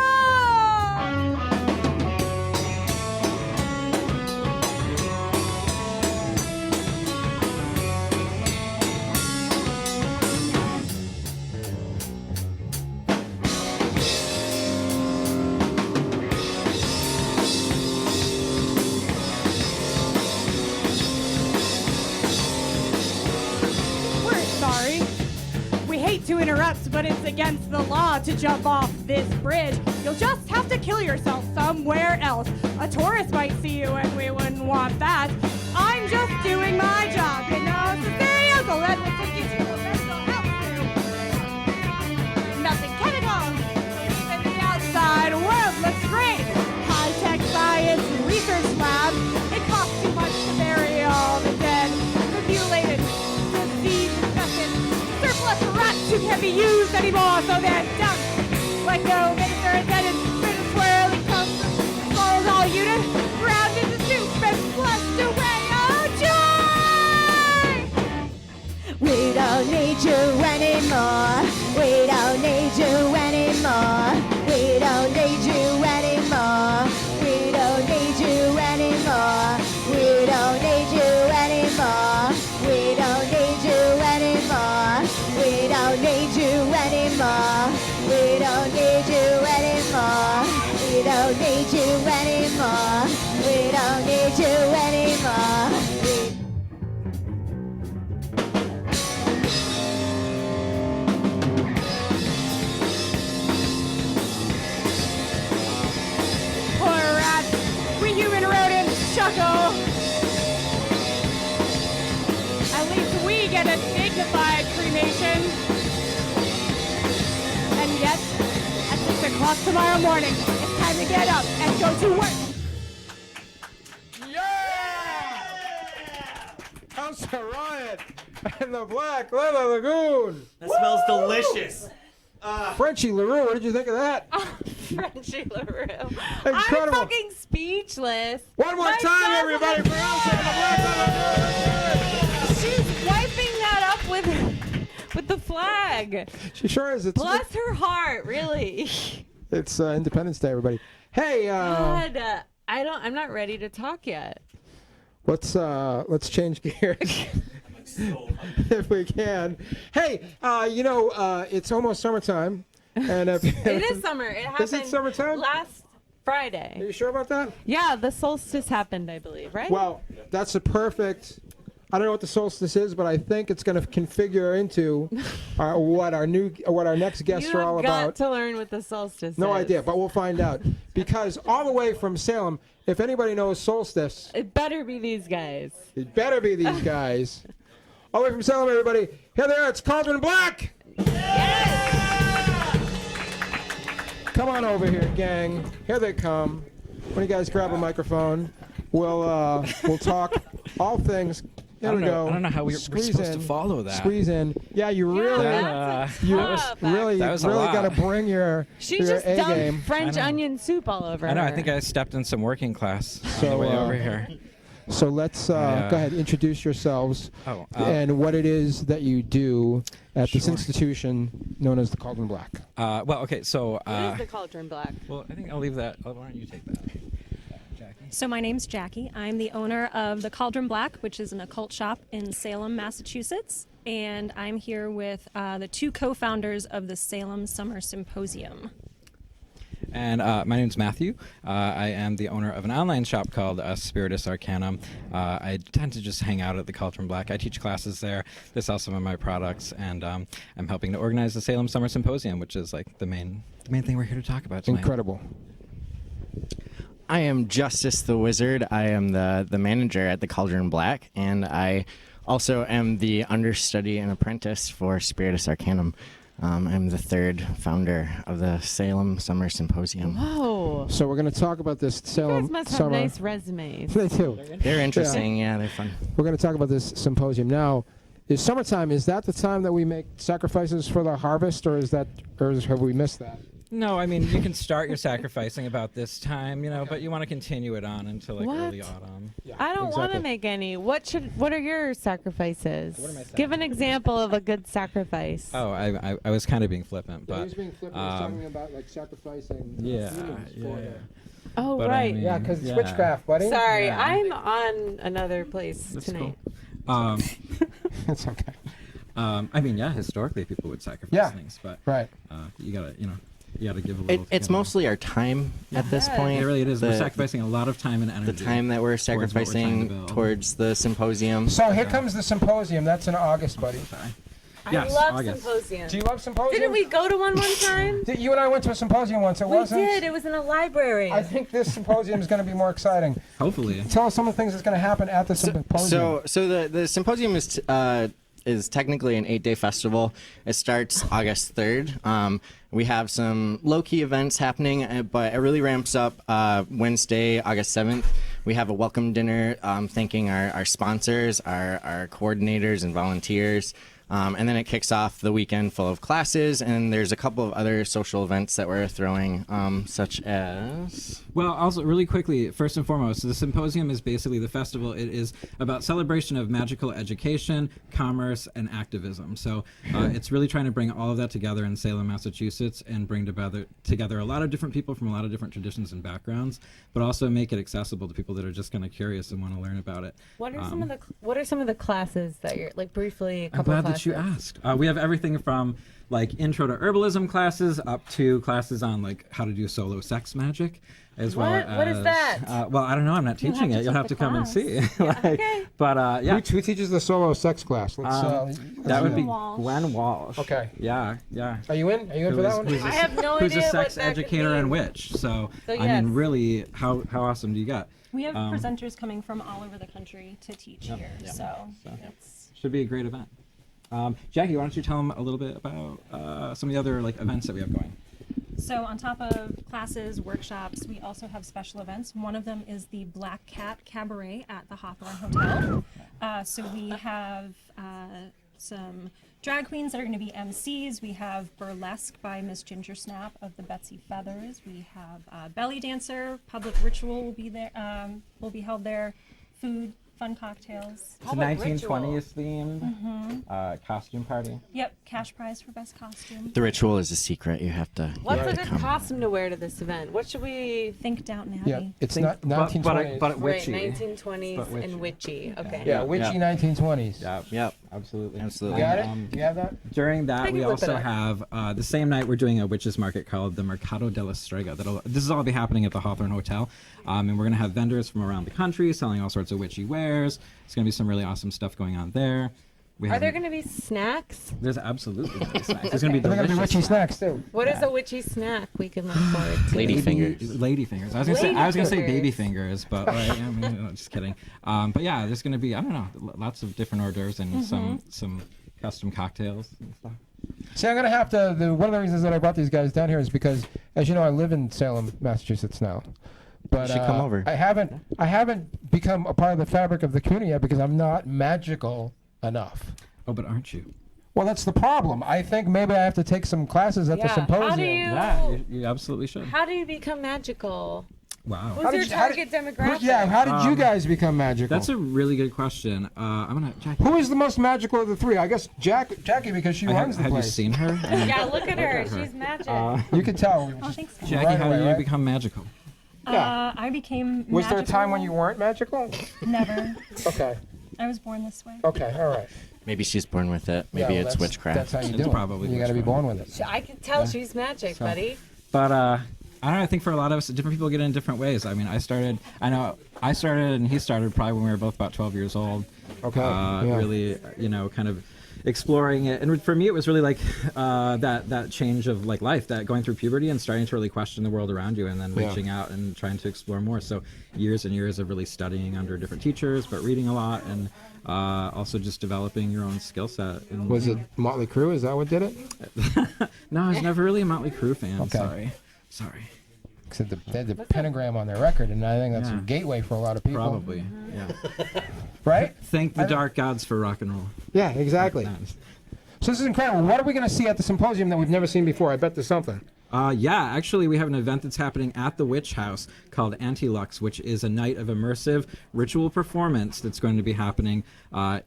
We're sorry. We hate to interrupt, but it's against the law to jump off this bridge. You'll just have to kill yourself somewhere else. A tourist might see you and we wouldn't want that. I'm just doing my job, you know. So Uncle Ed will take you to a mental health room. Nothing chemicals. Even the outside world looks great. High-tech science research lab. It costs too much to bury all the dead. The mutilated, disease infected, surplus rats who can't be used anymore, so they're dumped. Like no minister intended, British swirling comes from student, ground into soup and flushed away. Oh, joy! We don't need you anymore. We don't need you anymore. We don't need you anymore. We don't need you anymore. We don't need you anymore. We don't need you anymore. We don't need you anymore. We don't need you anymore. We don't need you anymore. We don't need you anymore. Poor rats. We human rodents chuckle. At least we get a dignified cremation. And yet, at 6 o'clock tomorrow morning, it's time to get up and go to work. Elsa, Riot, and the Black Leather Lagoon. That smells delicious. Frenchie LaRue, what did you think of that? Frenchie LaRue. Incredible. I'm fucking speechless. One more My time, son- everybody, for Elsa and the Black Leather Lagoon. She's wiping that up with the flag. She sure is. Bless her heart, really. It's Independence Day, everybody. Hey, God, I'm not ready to talk yet. let's change gears. If we can. Hey, it's almost summertime, and if, It is summer. It happened. Is it summertime? Last Friday. Are you sure about that? Yeah, the solstice happened, I believe, right? Well, that's a perfect. I don't know what the solstice is, but I think it's going to configure into what our next guests are all You've got about. to learn what the solstice is. No idea, but we'll find out. Because all the way from Salem, if anybody knows solstice, It better be these guys. it better be these guys. All the way from Salem, everybody. Here they are. It's Cauldron Black. Come on over here, gang. Here they come. When you guys grab a microphone, we'll talk all things. There we go. I don't know how we're supposed to follow that. Squeeze in. Yeah, you really, really got to bring your She your just A dumped game. French onion soup all over I know. her. I think I stepped in some working class on So, the way over here. So let's go ahead, introduce yourselves and what it is that you do at this institution known as the Cauldron Black. Well, okay, so... What is the Cauldron Black? Well, I think I'll leave that. Why don't you take that? So my name's Jackie. I'm the owner of the Cauldron Black, which is an occult shop in Salem, Massachusetts. And I'm here with the two co-founders of the Salem Summer Symposium. And my name's Matthew. I am the owner of an online shop called Spiritus Arcanum. I tend to just hang out at the Cauldron Black. I teach classes there. They sell some of my products, and I'm helping to organize the Salem Summer Symposium, which is like the main thing we're here to talk about tonight. Incredible. I am Justice the Wizard. I am the manager at the Cauldron Black, and I also am the understudy and apprentice for Spiritus Arcanum. I'm the third founder of the Salem Summer Symposium. Whoa. So we're going to talk about this Salem You guys must have Summer. nice resumes. They do. They're interesting. Yeah, they're fun. We're going to talk about this symposium now. Is summertime? Is that the time that we make sacrifices for the harvest, or have we missed that? No, I mean, you can start your sacrificing about this time, but you want to continue it on until like early autumn. Yeah, I don't want to make any. What are your sacrifices? Give an example of a good sacrifice. Oh, I was kind of being flippant, but He was being flippant. He was talking about like sacrificing yeah. humans for the. Oh, But right. I mean, Yeah, because it's witchcraft, buddy. Sorry, Yeah. I'm on another place tonight. Cool. It's okay. I mean, yeah, historically people would sacrifice things, but right. You gotta give a little. It's mostly our time at this point. It really it is. We're sacrificing a lot of time and energy. The time that we're towards what we're trying to sacrificing build. towards the symposium. So here comes the symposium. That's in August, buddy. I love symposiums. Do you love symposium? Didn't we go to one time? You and I went to a symposium once. It We wasn't. did. It was in a library. I think this symposium is going to be more exciting. Hopefully. Tell us some of the things that's going to happen at the symposium. So the symposium is technically an 8-day festival. It starts August 3rd. We have some low-key events happening, but it really ramps up Wednesday, August 7th. We have a welcome dinner thanking our sponsors, our coordinators and volunteers. And then it kicks off the weekend full of classes, and there's a couple of other social events that we're throwing, such as... Well, also, really quickly, first and foremost, the symposium is basically the festival. It is about celebration of magical education, commerce, and activism. So it's really trying to bring all of that together in Salem, Massachusetts, and bring together a lot of different people from a lot of different traditions and backgrounds, but also make it accessible to people that are just kind of curious and want to learn about it. What are some of the classes that you're like briefly? I'm glad that you asked. We have everything from like intro to herbalism classes up to classes on like how to do solo sex magic, as well as what is that? Well, I don't know. I'm not teaching it. You'll have to come and see. Okay. But yeah. Who teaches the solo sex class? That would be Gwen Walsh. Okay. Yeah. Are you in? Are you in for that one? I have no who's idea a sex what that could educator and be. witch. So I yes. mean, really, how awesome do you get? We have presenters coming from all over the country to teach here, so it's should be a great event. Jackie, why don't you tell them a little bit about some of the other like events that we have going? So on top of classes, workshops, we also have special events. One of them is the Black Cat Cabaret at the Hawthorne Hotel. So we have some drag queens that are going to be MCs. We have burlesque by Miss Ginger Snap of the Betsy Feathers. We have belly dancer. Public ritual will be there. Will be held there. Food, fun cocktails. It's a 1920s themed costume party. Yep, cash prize for best costume. The ritual is a secret. You have to... What's a good costume to wear to this event? What should we think? Downton Abbey. Yeah, it's not 1920s. But witchy. Right, 1920s and witchy. Okay. Yeah, witchy 1920s. Yep. Absolutely. Absolutely. You got it? You have that? During that, we look also it up. have the same night we're doing a witches market called the Mercado della Strega. This is all be happening at the Hawthorne Hotel, and we're going to have vendors from around the country selling all sorts of witchy wares. It's going to be some really awesome stuff going on there. Are there going to be snacks? There's absolutely going to be snacks. There's going to be They're going to be delicious witchy snacks too. What is a witchy snack we can look forward to? Lady fingers. Lady fingers. I was gonna say baby fingers, but I mean, no, just kidding. But yeah, there's gonna be, I don't know, lots of different hors d'oeuvres and some custom cocktails and stuff. See, I'm gonna have to. One of the reasons that I brought these guys down here is because, as you know, I live in Salem, Massachusetts now. But You should come over. I haven't become a part of the fabric of the community yet because I'm not magical enough. Oh, but aren't you? Well, that's the problem. I think maybe I have to take some classes at the symposium. How do Yeah, you absolutely should. How do you become magical? Wow. Who's your target demographic? Yeah, how did you guys become magical? That's a really good question. I'm gonna Jackie. Who is the most magical of the three? I guess Jackie because she runs the have place. you seen her? Yeah, look at her. She's magic. You could tell. Oh, thanks. Jackie, Right how away, did you right? become magical? I became Was there a magical. time when you weren't magical? Never. Okay. I was born this way. Okay. All right. Maybe she's born with it. Maybe Yeah, well, it's witchcraft. That's how you It's do it. probably You got to be witchcraft. born with it. I can tell she's magic, buddy. But I don't know. I think for a lot of us, different people get it in different ways. I mean, I started and he started probably when we were both about 12 years old. Okay. Yeah. Really, kind of exploring it. And for me, it was really like that change of like life, that going through puberty and starting to really question the world around you, and then reaching out and trying to explore more. So years and years of really studying under different teachers, but reading a lot, and also just developing your own skill set. And, Was it Motley Crue? Is that what did it? No, I was never really a Motley Crue fan. Okay. Sorry. Because they had the pentagram on their record, and I think that's a gateway for a lot of people. Probably. Yeah. Right? Thank the dark gods for rock and roll. Yeah, exactly. So this is incredible. What are we going to see at the symposium that we've never seen before? I bet there's something. Actually, we have an event that's happening at the Witch House called Anti-Lux, which is a night of immersive ritual performance that's going to be happening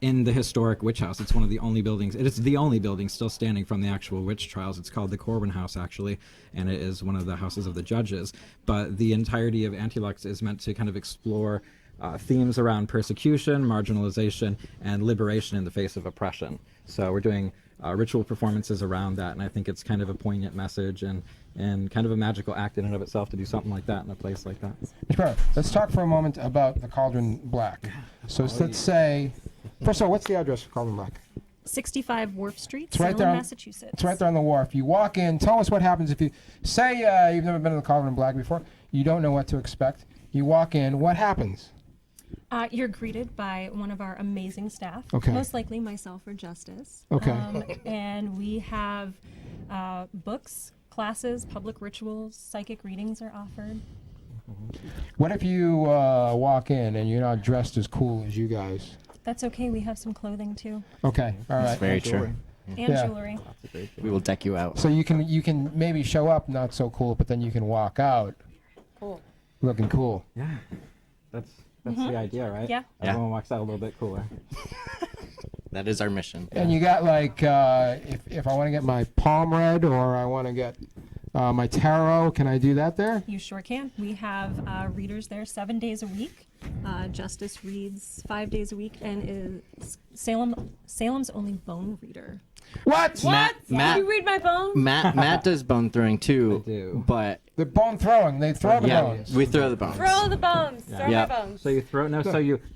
in the historic Witch House. It's one of the only buildings. It is the only building still standing from the actual witch trials. It's called the Cauldron House, actually, and it is one of the houses of the judges. But the entirety of Anti-Lux is meant to kind of explore themes around persecution, marginalization, and liberation in the face of oppression. So we're doing ritual performances around that, and I think it's kind of a poignant message and kind of a magical act in and of itself to do something like that in a place like that. Sure. Let's talk for a moment about the Cauldron Black. So let's say, first of all, what's the address for Cauldron Black? 65 Wharf Street, It's right Salem, there on, Massachusetts. It's right there on the wharf. You walk in, tell us what happens if you, say you've never been to the Cauldron Black before, you don't know what to expect. You walk in, what happens? You're greeted by one of our amazing staff, Okay. most likely myself or Justice. Okay. And we have books, classes, public rituals, psychic readings are offered. What if you walk in and you're not dressed as cool as you guys? That's okay. We have some clothing too. Okay, all right. That's very true. And jewelry. We will deck you out. So you can maybe show up not so cool, but then you can walk out Cool. looking cool. Yeah, that's the idea, right? Yeah. Everyone walks out a little bit cooler. That is our mission. And you got like, if I want to get my palm read or I want to get my tarot, can I do that there? You sure can. We have readers there 7 days a week. Justice reads 5 days a week and is Salem's only bone reader. What? Matt, Can you read my bones? Matt does bone throwing too, but the bone throwing, they throw the bones. We throw the bones. Throw the bones. Throw my bones. So you throw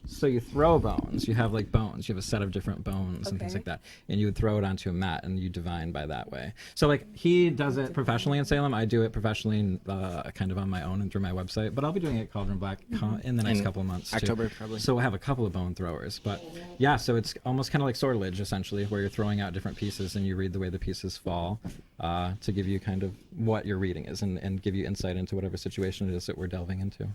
so you throw bones. You have like bones. You have a set of different bones and things like that, and you would throw it onto a mat and you divine by that way. So like he does it professionally in Salem. I do it professionally, kind of on my own and through my website. But I'll be doing it at Cauldron Black in the next couple of months. October too. probably. So we'll have a couple of bone throwers. But yeah, so it's almost kind of like sortilege essentially, where you're throwing out different pieces and you read the way the pieces fall to give you kind of what your reading is and give you insight into whatever situation it is that we're delving into.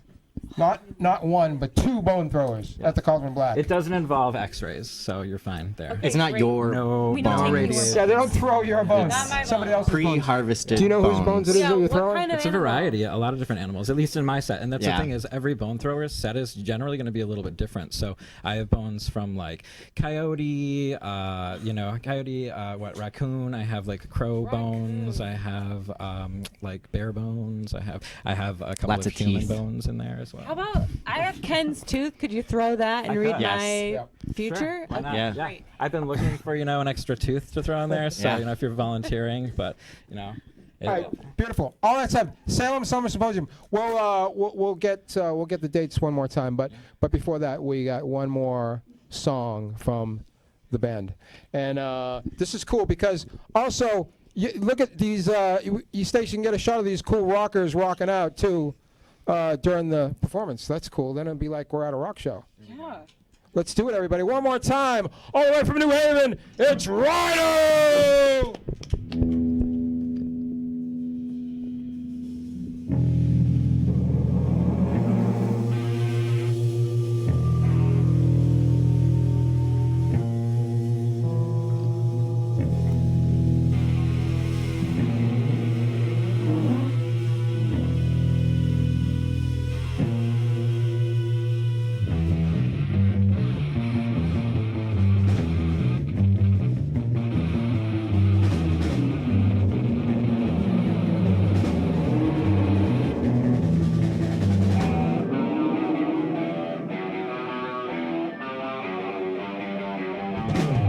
Not one, but 2 bone throwers at the Cauldron Black. It doesn't involve X-rays, so you're fine there. Okay, it's not your no bones. Yeah, they don't throw your bones. Somebody else's Pre-harvested. Do you know whose bones it is that you're throwing? It's a variety, a lot of different animals, at least in my set. And that's the thing is, every bone thrower's set is generally going to be a little bit different. So I have bones from like coyote, raccoon. I have like crow bones. I have like bear bones. I have a couple Lots of of human teeth. bones in there as well. How about I have Ken's tooth? Could you throw that and read my future? Sure, why not? Yeah. Great. I've been looking for an extra tooth to throw in there. So if you're volunteering, but All right, beautiful. All that said, Salem Summer Symposium. We'll get the dates one more time, but before that, we got one more song from the band, and this is cool because also look at these. You station get a shot of these cool rockers rocking out too during the performance. That's cool. Then it'd be like we're at a rock show. Yeah. Let's do it, everybody. One more time. All the way from New Haven, it's Rhyno!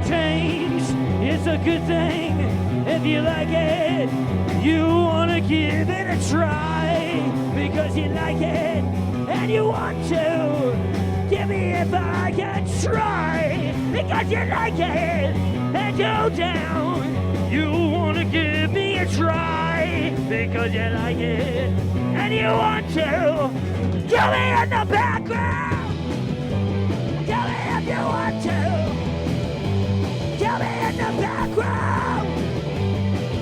Change is a good thing if you like it. You wanna give it a try because you like it and you want to. Give me if I can try because you like it and go down. You wanna give me a try because you like it and you want to. Kill me in the background. Kill me if you want to. Kill me in the background.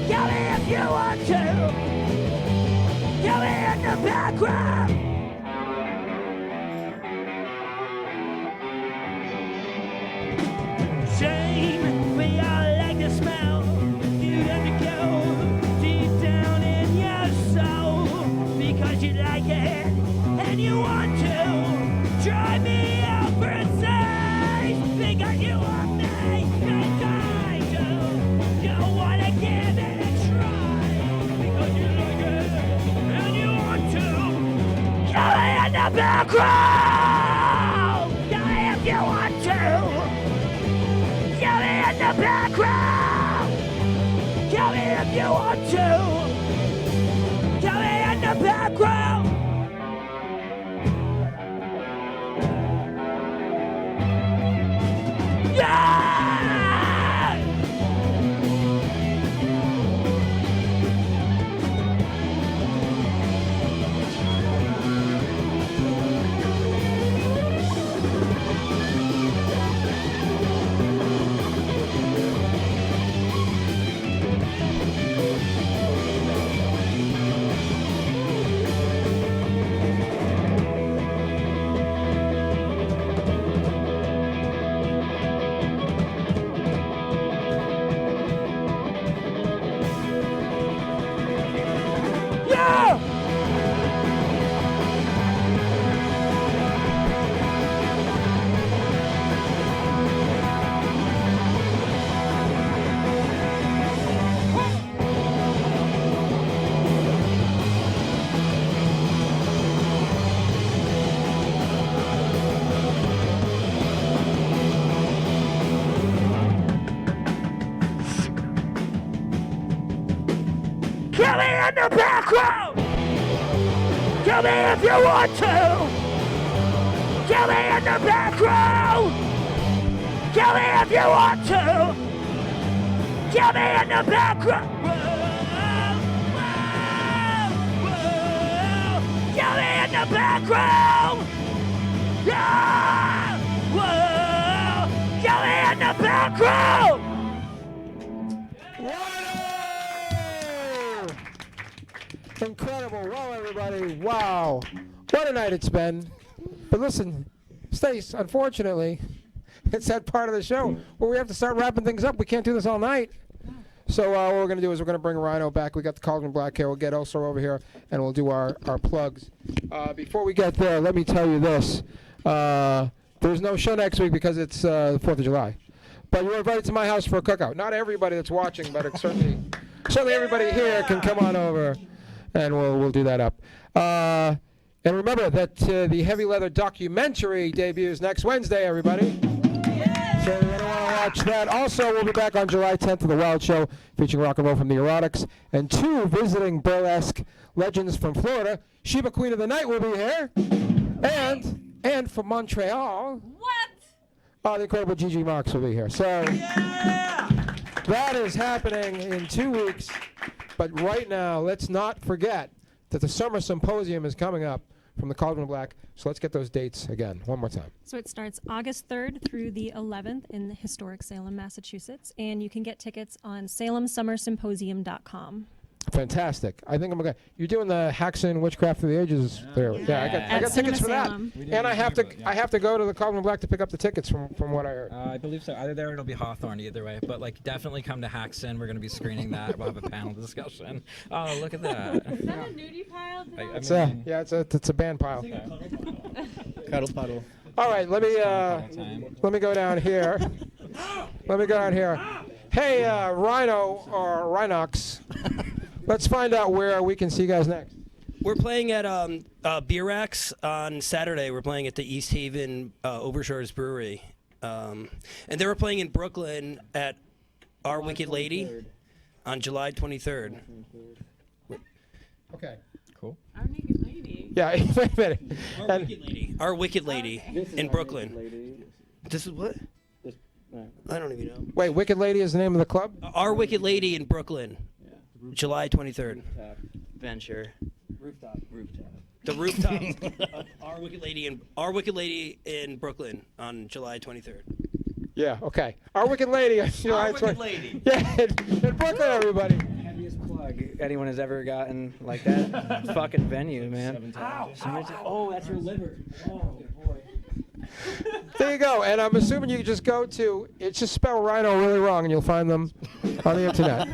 Kill me if you want to. Kill me in the background. Shame, we all like the smell. You have to go deep down in your soul because you like it and you want to. Try me out for a size because you want me and I do. You wanna give it a try because you like it and you want to. Kill me in the background. Kill me if you want to. Kill me in the background. Kill me if you want to. Kill me in the background. Yeah! Kill me in the back row! Kill me if you want to! Kill me in the back row! Kill me if you want to! Kill me in the back row! Kill me in the back row! Yeah! Whoa! Kill me in the back row! Incredible. Wow, everybody. Wow. What a night it's been. But listen, Stace, unfortunately, it's that part of the show where we have to start wrapping things up. We can't do this all night. So what we're going to do is we're going to bring Rhyno back. We got the Cauldron Black here. We'll get Elsa over here, and we'll do our plugs. Before we get there, let me tell you this. There's no show next week because it's the 4th of July. But you're invited to my house for a cookout. Not everybody that's watching, but it's certainly everybody here can come on over. And we'll do that up. And remember that the Heavy Leather documentary debuts next Wednesday, everybody. So you're going to want to watch that. Also, we'll be back on July 10th for the Wild Show, featuring rock and roll from the Erotics. And 2 visiting burlesque legends from Florida. Sheba Queen of the Night will be here. And from Montreal. The incredible Gigi Marks will be here. So that is happening in 2 weeks. But right now, let's not forget that the Summer Symposium is coming up from the Cauldron Black. So let's get those dates again, one more time. So it starts August 3rd through the 11th in historic Salem, Massachusetts. And you can get tickets on salemsummersymposium.com. Fantastic. I think I'm going to... You're doing the Haxon Witchcraft of the Ages there. Yeah, I got tickets for that. And I have to go to the Cauldron Black to pick up the tickets from what I heard. I believe so. Either there or it'll be Hawthorne, either way. But like, definitely come to Haxon. We're going to be screening that. We'll have a panel discussion. Oh, look at that. Is that a nudie pile? It's a band pile. Cuddle puddle. All right, let me go down here. Hey, Rhyno or Rhinox. Let's find out where we can see you guys next. We're playing at Beer Racks on Saturday. We're playing at the East Haven Overshores Brewery. And they were playing in Brooklyn at Our Wicked Lady on July 23rd. Okay. Cool. Our Naked Lady. Yeah, wait a minute. Our Wicked Lady in Brooklyn. This is what? I don't even know. Wait, Wicked Lady is the name of the club? Our Wicked Lady in Brooklyn. July 23rd. Venture. Rooftop. The rooftop. Our Wicked Lady in Brooklyn on July 23rd. Yeah. Okay. Our Wicked Lady on July 23rd. Wicked Lady. Yeah, in Brooklyn, everybody. Heaviest plug anyone has ever gotten like that. Fucking venue, man. Oh, that's your liver. Oh boy. There you go. And I'm assuming you can just go to, it's just spell Rhyno really wrong and you'll find them on the internet.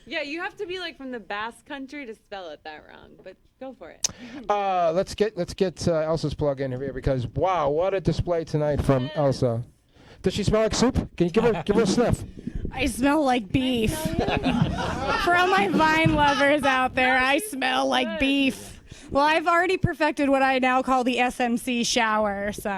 Yeah, you have to be like from the Basque Country to spell it that wrong, but go for it. Let's get Elsa's plug in here because wow, what a display tonight from Elsa. Does she smell like soup? Can you give her a sniff? I smell like beef. For all my Vine lovers out there, I smell like beef. Well, I've already perfected what I now call the SMC shower, so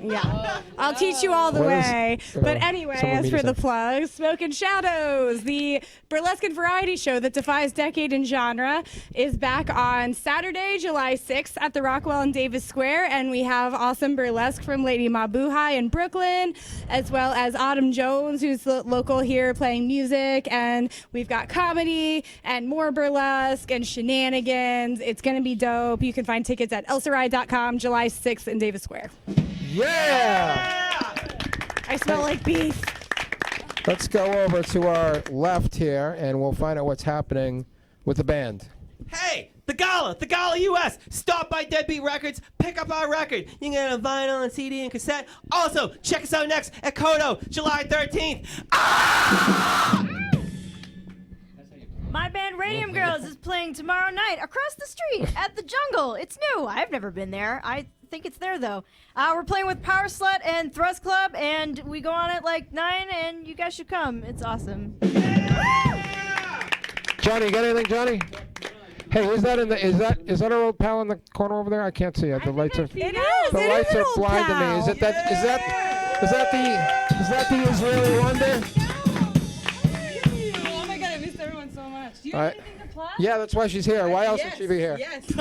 yeah. I'll teach you all the way. But anyway, as for the plugs, Smoke and Shadows, the burlesque and variety show that defies decade and genre, is back on Saturday, July 6th at the Rockwell in Davis Square, and we have awesome burlesque from Lady Mabuhay in Brooklyn, as well as Autumn Jones, who's local here playing music, and we've got comedy and more burlesque and shenanigans. It's going to be dope. You can find tickets at elsaride.com, July 6th in Davis Square. Yeah! I smell like beef. Let's go over to our left here, and we'll find out what's happening with the band. Hey, the Gala US. Stop by Deadbeat Records, pick up our record. You can get a vinyl and CD and cassette. Also, check us out next at Kodo, July 13th. Ah! My My band Radium Girls is playing tomorrow night across the street at the Jungle. It's new. I've never been there. I think it's there though. We're playing with Power Slut and Thrust Club, and we go on at like 9, and you guys should come. It's awesome. Johnny, you got anything, Johnny? Hey, is that our old pal in the corner over there? I can't see it. The lights are It the lights are blinding me. Is that the Israeli wonder? Oh my god, I missed everyone so much. Do you have anything to plug? Yeah, that's why she's here. Why else would she be here? Yes.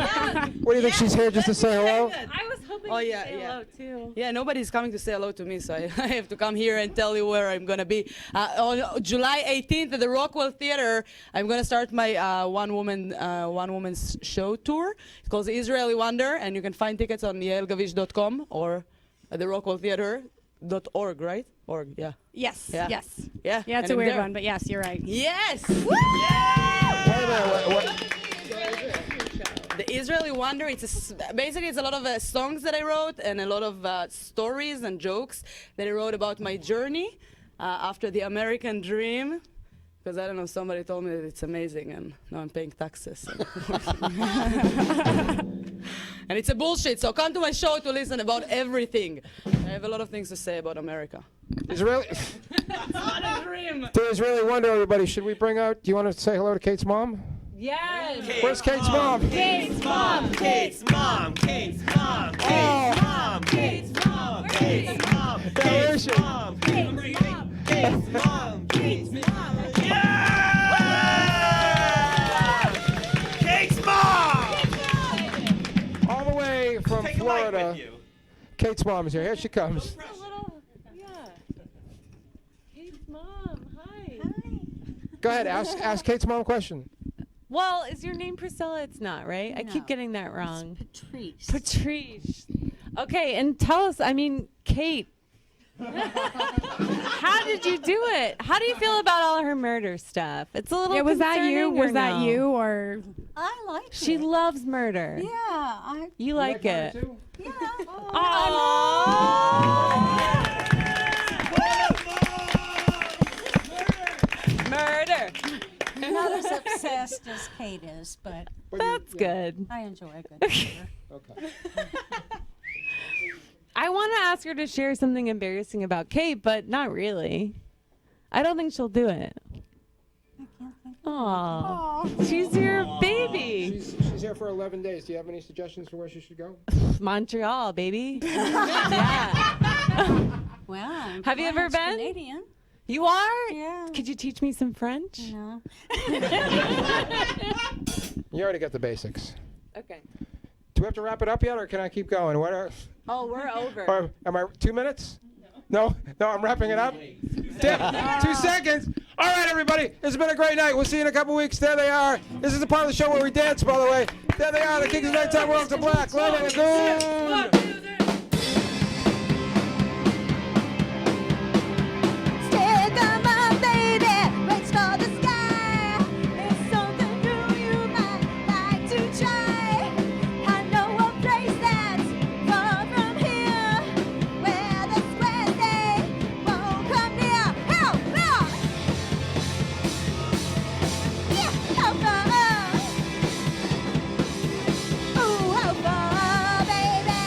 What do you think she's here just to say hello? I was hoping Oh to yeah, say hello too. Yeah, nobody's coming to say hello to me, so I have to come here and tell you where I'm gonna be. On July 18th at the Rockwell Theater, I'm gonna start my one woman's show tour. It's called the Israeli Wonder, and you can find tickets on yaelgavish.com or at the Rockwell Theater.org, right? Org, yeah. Yes. Yeah. Yes. Yeah. Yeah, it's and a I'm weird there. one, but yes, you're right. Yes. The Israeli Wonder, basically it's a lot of songs that I wrote and a lot of stories and jokes that I wrote about my journey after the American dream. Because I don't know, somebody told me that it's amazing and now I'm paying taxes. And it's a bullshit, so come to my show to listen about everything. I have a lot of things to say about America. Israeli. It's not a dream. The Israeli wonder, everybody. Should we bring out? Do you want to say hello to Kate's mom? Yes. Where's Kate's mom? Kate's mom. Kate's mom. Kate's mom. Kate's mom. Kate's mom. Kate's mom. Kate's mom. Kate's mom. Kate's mom. Kate's mom. Kate's mom. All the way from Florida. Kate's mom is here. Here she comes. Kate's mom, hi. Go ahead. Ask Kate's mom a question. Well, is your name Priscilla? It's not, right? I keep getting that wrong. It's Patrice. Patrice. Okay, and tell us, Kate, how did you do it? How do you feel about all her murder stuff? It's a little Yeah, was that you? concerning, or Was that no? you or? I like it. She loves murder. Yeah, You like it? Yeah. Murder. Not as obsessed as Kate is, but That's good. I enjoy a good murder. Okay. I want to ask her to share something embarrassing about Kate, but not really. I don't think she'll do it. Aw, she's your baby. She's here for 11 days. Do you have any suggestions for where she should go? Montreal, baby. Yeah. Well, I'm Have you ever French been? Canadian. You are? Yeah. Could you teach me some French? No. You already got the basics. Okay. Do we have to wrap it up yet, or can I keep going? What are? Oh, we're over. Or am I 2 minutes? No, I'm wrapping it up. Damn, 2 seconds. All right, everybody. It's been a great night. We'll see you in a couple weeks. There they are. This is the part of the show where we dance, by the way. There they are, the Kings of Nighttime World to Black. Love and Lagoon. Ooh, how far, baby?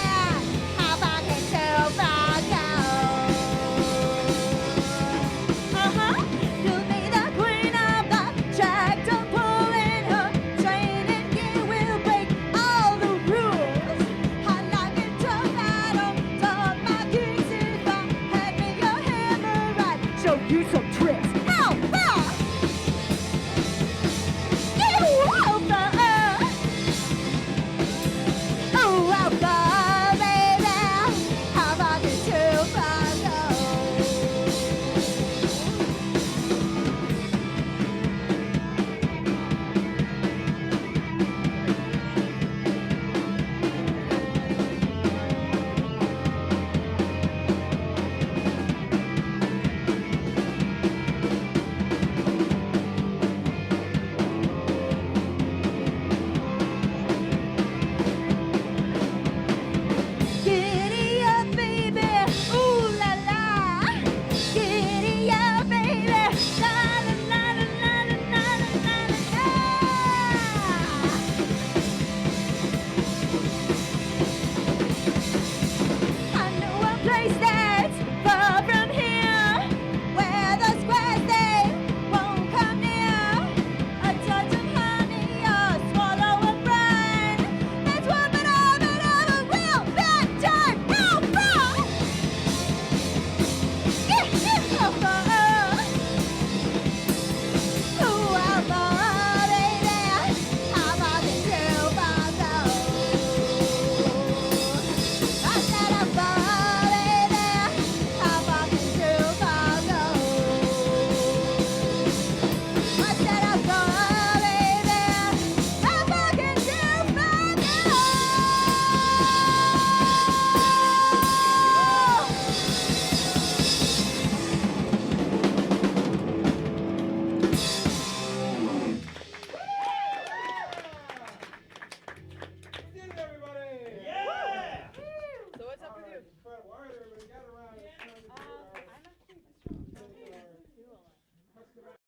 I said I'm sorry, baby. I'm fucking too fucking